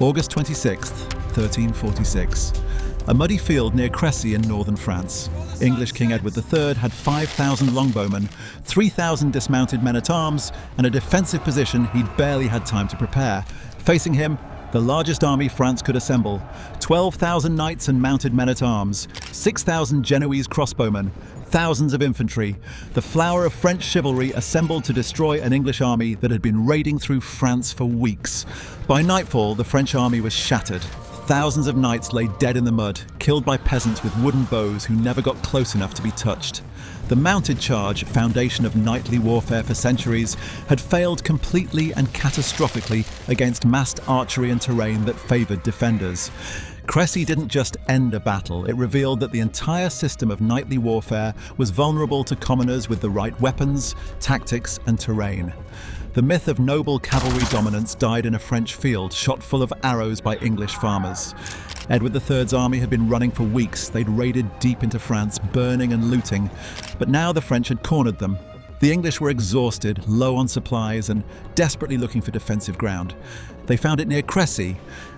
August 26th, 1346. A muddy field near Crécy in northern France. English King Edward III had 5,000 longbowmen, 3,000 dismounted men-at-arms, and a defensive position he'd barely had time to prepare. Facing him, the largest army France could assemble: 12,000 knights and mounted men-at-arms, 6,000 Genoese crossbowmen, thousands of infantry, the flower of French chivalry assembled to destroy an English army that had been raiding through France for weeks. By nightfall, the French army was shattered. Thousands of knights lay dead in the mud, killed by peasants with wooden bows who never got close enough to be touched. The mounted charge, foundation of knightly warfare for centuries, had failed completely and catastrophically against massed archery and terrain that favoured defenders. Crécy didn't just end a battle, it revealed that the entire system of knightly warfare was vulnerable to commoners with the right weapons, tactics and terrain. The myth of noble cavalry dominance died in a French field shot full of arrows by English farmers. Edward III's army had been running for weeks. They'd raided deep into France, burning and looting, but now the French had cornered them. The English were exhausted, low on supplies, and desperately looking for defensive ground. They found it near Crécy,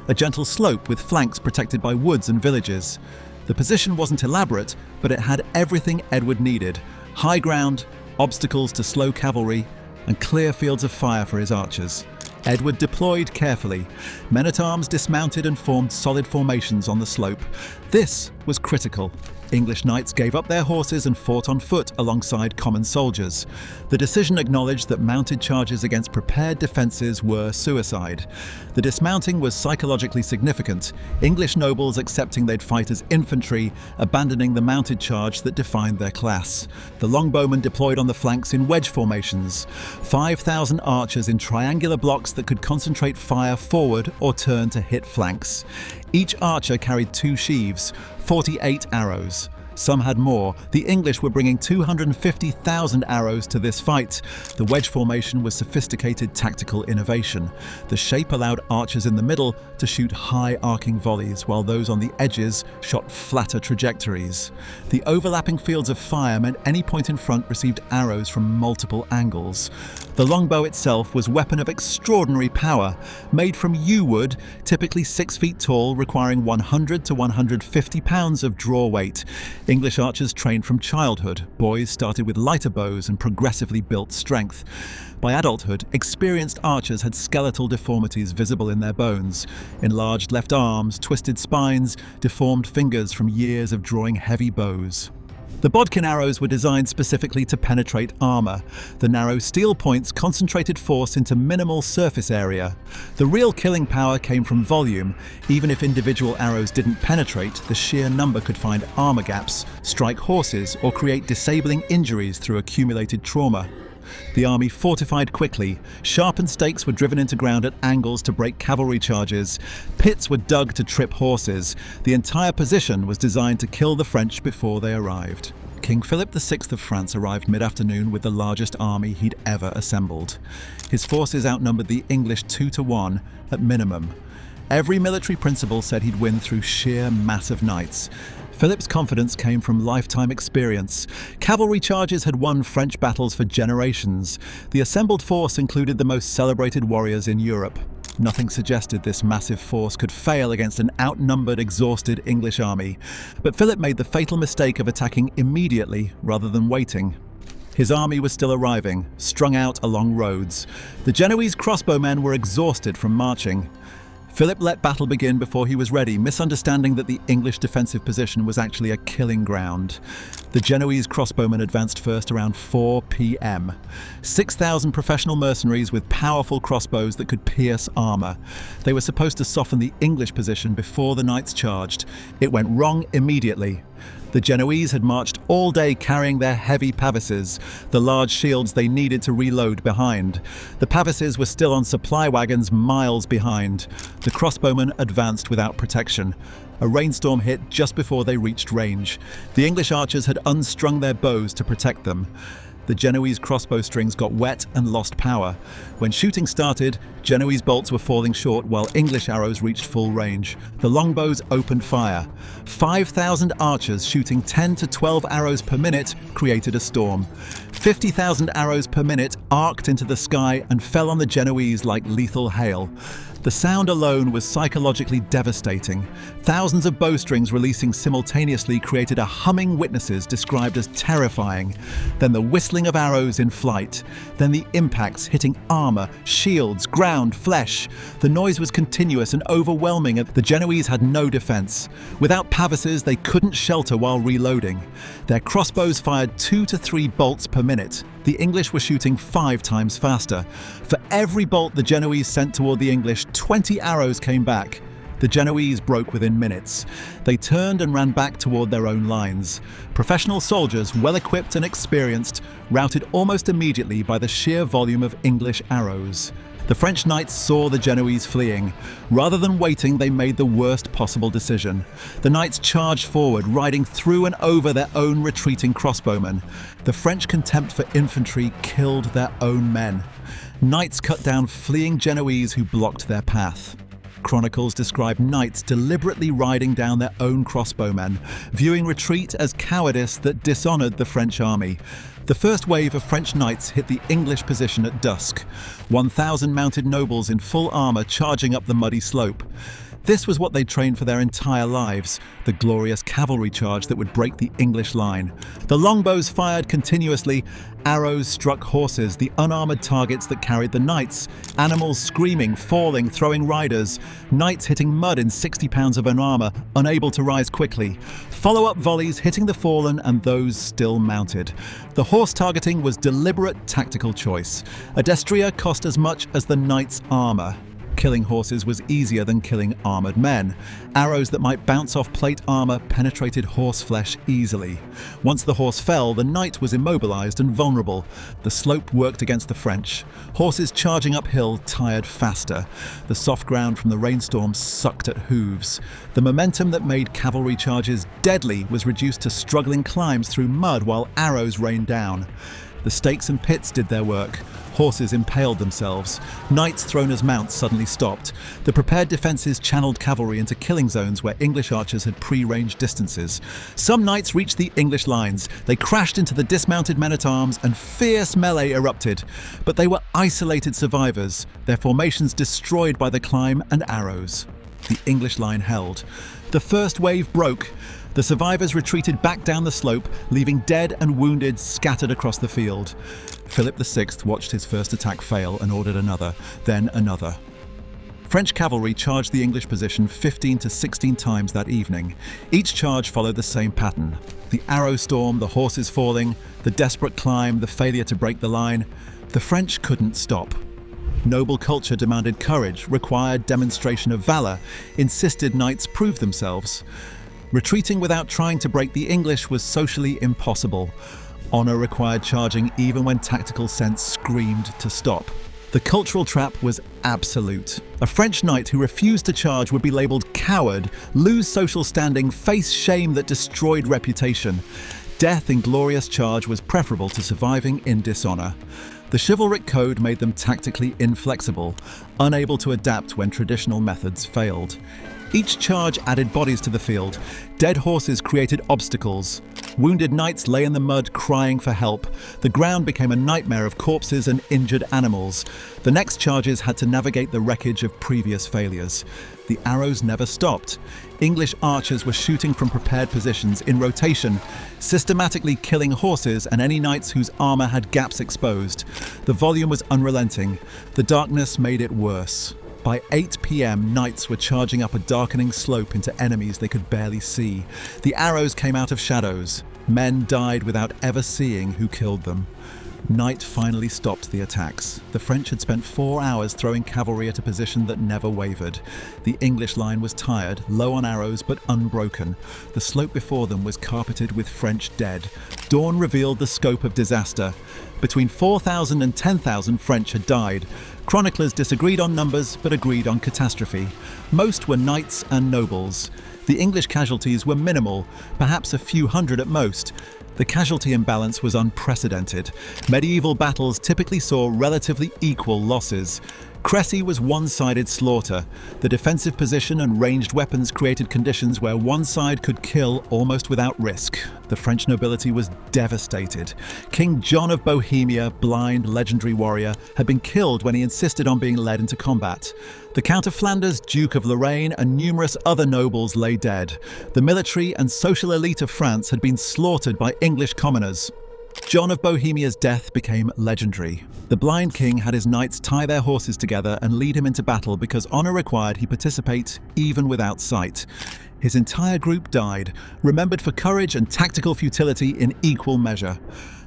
a gentle slope with flanks protected by woods and villages. The position wasn't elaborate, but it had everything Edward needed: high ground, obstacles to slow cavalry, and clear fields of fire for his archers. Edward deployed carefully. Men-at-arms dismounted and formed solid formations on the slope. This was critical. English knights gave up their horses and fought on foot alongside common soldiers. The decision acknowledged that mounted charges against prepared defences were suicide. The dismounting was psychologically significant, English nobles accepting they'd fight as infantry, abandoning the mounted charge that defined their class. The longbowmen deployed on the flanks in wedge formations, 5,000 archers in triangular blocks that could concentrate fire forward or turn to hit flanks. Each archer carried 2 sheaves, 48 arrows. Some had more. The English were bringing 250,000 arrows to this fight. The wedge formation was sophisticated tactical innovation. The shape allowed archers in the middle to shoot high arcing volleys, while those on the edges shot flatter trajectories. The overlapping fields of fire meant any point in front received arrows from multiple angles. The longbow itself was a weapon of extraordinary power, made from yew wood, typically 6 feet tall, requiring 100 to 150 pounds of draw weight. English archers trained from childhood. Boys started with lighter bows and progressively built strength. By adulthood, experienced archers had skeletal deformities visible in their bones: enlarged left arms, twisted spines, deformed fingers from years of drawing heavy bows. The bodkin arrows were designed specifically to penetrate armour. The narrow steel points concentrated force into minimal surface area. The real killing power came from volume. Even if individual arrows didn't penetrate, the sheer number could find armour gaps, strike horses, or create disabling injuries through accumulated trauma. The army fortified quickly. Sharpened stakes were driven into ground at angles to break cavalry charges. Pits were dug to trip horses. The entire position was designed to kill the French before they arrived. King Philip VI of France arrived mid-afternoon with the largest army he'd ever assembled. His forces outnumbered the English 2 to 1 at minimum. Every military principle said he'd win through sheer mass of knights. Philip's confidence came from lifetime experience. Cavalry charges had won French battles for generations. The assembled force included the most celebrated warriors in Europe. Nothing suggested this massive force could fail against an outnumbered, exhausted English army. But Philip made the fatal mistake of attacking immediately rather than waiting. His army was still arriving, strung out along roads. The Genoese crossbowmen were exhausted from marching. Philip let battle begin before he was ready, misunderstanding that the English defensive position was actually a killing ground. The Genoese crossbowmen advanced first around 4 p.m. 6,000 professional mercenaries with powerful crossbows that could pierce armour. They were supposed to soften the English position before the knights charged. It went wrong immediately. The Genoese had marched all day carrying their heavy pavises, the large shields they needed to reload behind. The pavises were still on supply wagons miles behind. The crossbowmen advanced without protection. A rainstorm hit just before they reached range. The English archers had unstrung their bows to protect them. The Genoese crossbow strings got wet and lost power. When shooting started, Genoese bolts were falling short while English arrows reached full range. The longbows opened fire. 5,000 archers shooting 10 to 12 arrows per minute created a storm. 50,000 arrows per minute arced into the sky and fell on the Genoese like lethal hail. The sound alone was psychologically devastating. Thousands of bowstrings releasing simultaneously created a humming witnesses described as terrifying. Then the whistling of arrows in flight. Then the impacts hitting armor, shields, ground, flesh. The noise was continuous and overwhelming, and the Genoese had no defense. Without pavises, they couldn't shelter while reloading. Their crossbows fired 2 to 3 bolts per minute. The English were shooting 5 times faster. For every bolt the Genoese sent toward the English, 20 arrows came back. The Genoese broke within minutes. They turned and ran back toward their own lines. Professional soldiers, well-equipped and experienced, routed almost immediately by the sheer volume of English arrows. The French knights saw the Genoese fleeing. Rather than waiting, they made the worst possible decision. The knights charged forward, riding through and over their own retreating crossbowmen. The French contempt for infantry killed their own men. Knights cut down fleeing Genoese who blocked their path. Chronicles describe knights deliberately riding down their own crossbowmen, viewing retreat as cowardice that dishonored the French army. The first wave of French knights hit the English position at dusk, 1,000 mounted nobles in full armor charging up the muddy slope. This was what they'd trained for their entire lives, the glorious cavalry charge that would break the English line. The longbows fired continuously. Arrows struck horses, the unarmored targets that carried the knights. Animals screaming, falling, throwing riders. Knights hitting mud in 60 pounds of armor, unable to rise quickly. Follow-up volleys hitting the fallen and those still mounted. The horse targeting was deliberate tactical choice. A destrier cost as much as the knight's armor. Killing horses was easier than killing armored men. Arrows that might bounce off plate armor penetrated horse flesh easily. Once the horse fell, the knight was immobilized and vulnerable. The slope worked against the French. Horses charging uphill tired faster. The soft ground from the rainstorm sucked at hooves. The momentum that made cavalry charges deadly was reduced to struggling climbs through mud while arrows rained down. The stakes and pits did their work. Horses impaled themselves. Knights thrown as mounts suddenly stopped. The prepared defences channeled cavalry into killing zones where English archers had pre-ranged distances. Some knights reached the English lines. They crashed into the dismounted men-at-arms and fierce melee erupted. But they were isolated survivors, their formations destroyed by the climb and arrows. The English line held. The first wave broke. The survivors retreated back down the slope, leaving dead and wounded scattered across the field. Philip VI watched his first attack fail and ordered another, then another. French cavalry charged the English position 15 to 16 times that evening. Each charge followed the same pattern. The arrow storm, the horses falling, the desperate climb, the failure to break the line. The French couldn't stop. Noble culture demanded courage, required demonstration of valor, insisted knights prove themselves. Retreating without trying to break the English was socially impossible. Honor required charging even when tactical sense screamed to stop. The cultural trap was absolute. A French knight who refused to charge would be labelled coward, lose social standing, face shame that destroyed reputation. Death in glorious charge was preferable to surviving in dishonour. The chivalric code made them tactically inflexible, unable to adapt when traditional methods failed. Each charge added bodies to the field. Dead horses created obstacles. Wounded knights lay in the mud crying for help. The ground became a nightmare of corpses and injured animals. The next charges had to navigate the wreckage of previous failures. The arrows never stopped. English archers were shooting from prepared positions in rotation, systematically killing horses and any knights whose armor had gaps exposed. The volume was unrelenting. The darkness made it worse. By 8 p.m, knights were charging up a darkening slope into enemies they could barely see. The arrows came out of shadows. Men died without ever seeing who killed them. Night finally stopped the attacks. The French had spent 4 hours throwing cavalry at a position that never wavered. The English line was tired, low on arrows but unbroken. The slope before them was carpeted with French dead. Dawn revealed the scope of disaster. Between 4,000 and 10,000 French had died. Chroniclers disagreed on numbers but agreed on catastrophe. Most were knights and nobles. The English casualties were minimal, perhaps a few hundred at most. The casualty imbalance was unprecedented. Medieval battles typically saw relatively equal losses. Crécy was one-sided slaughter. The defensive position and ranged weapons created conditions where one side could kill almost without risk. The French nobility was devastated. King John of Bohemia, blind, legendary warrior, had been killed when he insisted on being led into combat. The Count of Flanders, Duke of Lorraine, and numerous other nobles lay dead. The military and social elite of France had been slaughtered by English commoners. John of Bohemia's death became legendary. The blind king had his knights tie their horses together and lead him into battle because honor required he participate even without sight. His entire group died, remembered for courage and tactical futility in equal measure.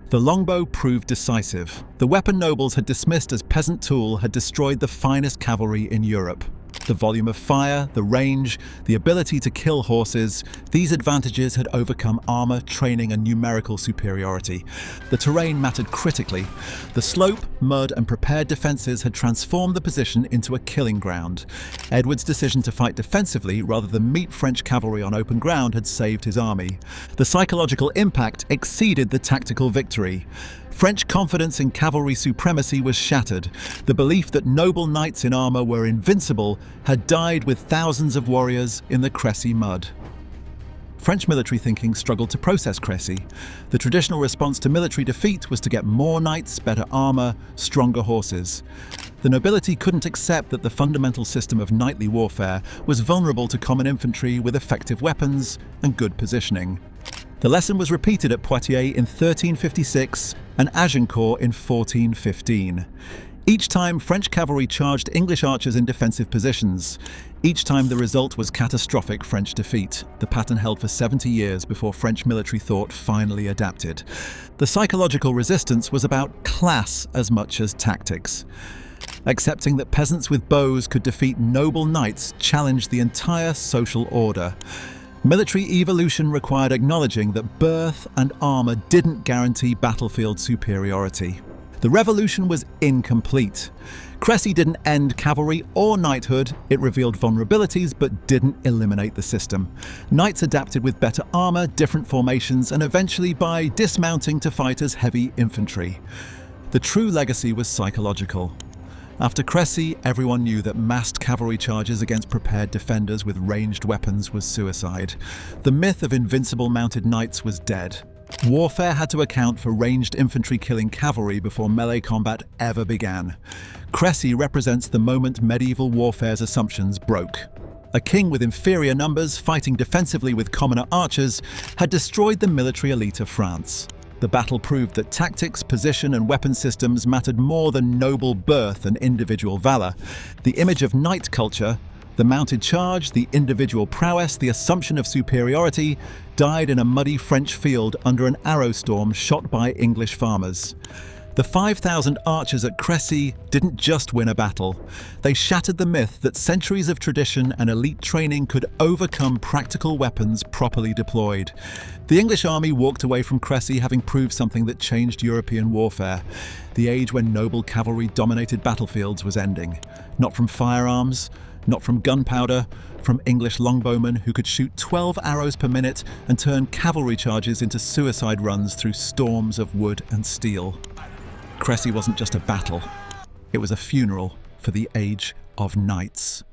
The longbow proved decisive. The weapon nobles had dismissed as peasant tool had destroyed the finest cavalry in Europe. The volume of fire, the range, the ability to kill horses, these advantages had overcome armor, training, and numerical superiority. The terrain mattered critically. The slope, mud, and prepared defenses had transformed the position into a killing ground. Edward's decision to fight defensively rather than meet French cavalry on open ground had saved his army. The psychological impact exceeded the tactical victory. French confidence in cavalry supremacy was shattered. The belief that noble knights in armor were invincible had died with thousands of warriors in the Crécy mud. French military thinking struggled to process Crécy. The traditional response to military defeat was to get more knights, better armor, stronger horses. The nobility couldn't accept that the fundamental system of knightly warfare was vulnerable to common infantry with effective weapons and good positioning. The lesson was repeated at Poitiers in 1356 and Agincourt in 1415. Each time French cavalry charged English archers in defensive positions. Each time the result was catastrophic French defeat. The pattern held for 70 years before French military thought finally adapted. The psychological resistance was about class as much as tactics. Accepting that peasants with bows could defeat noble knights challenged the entire social order. Military evolution required acknowledging that birth and armor didn't guarantee battlefield superiority. The revolution was incomplete. Crécy didn't end cavalry or knighthood, it revealed vulnerabilities but didn't eliminate the system. Knights adapted with better armor, different formations, and eventually by dismounting to fight as heavy infantry. The true legacy was psychological. After Crécy, everyone knew that massed cavalry charges against prepared defenders with ranged weapons was suicide. The myth of invincible mounted knights was dead. Warfare had to account for ranged infantry killing cavalry before melee combat ever began. Crécy represents the moment medieval warfare's assumptions broke. A king with inferior numbers fighting defensively with commoner archers had destroyed the military elite of France. The battle proved that tactics, position, and weapon systems mattered more than noble birth and individual valor. The image of knight culture, the mounted charge, the individual prowess, the assumption of superiority, died in a muddy French field under an arrow storm shot by English farmers. The 5,000 archers at Crécy didn't just win a battle. They shattered the myth that centuries of tradition and elite training could overcome practical weapons properly deployed. The English army walked away from Crécy having proved something that changed European warfare. The age when noble cavalry dominated battlefields was ending. Not from firearms, not from gunpowder, from English longbowmen who could shoot 12 arrows per minute and turn cavalry charges into suicide runs through storms of wood and steel. Crécy wasn't just a battle, it was a funeral for the age of knights.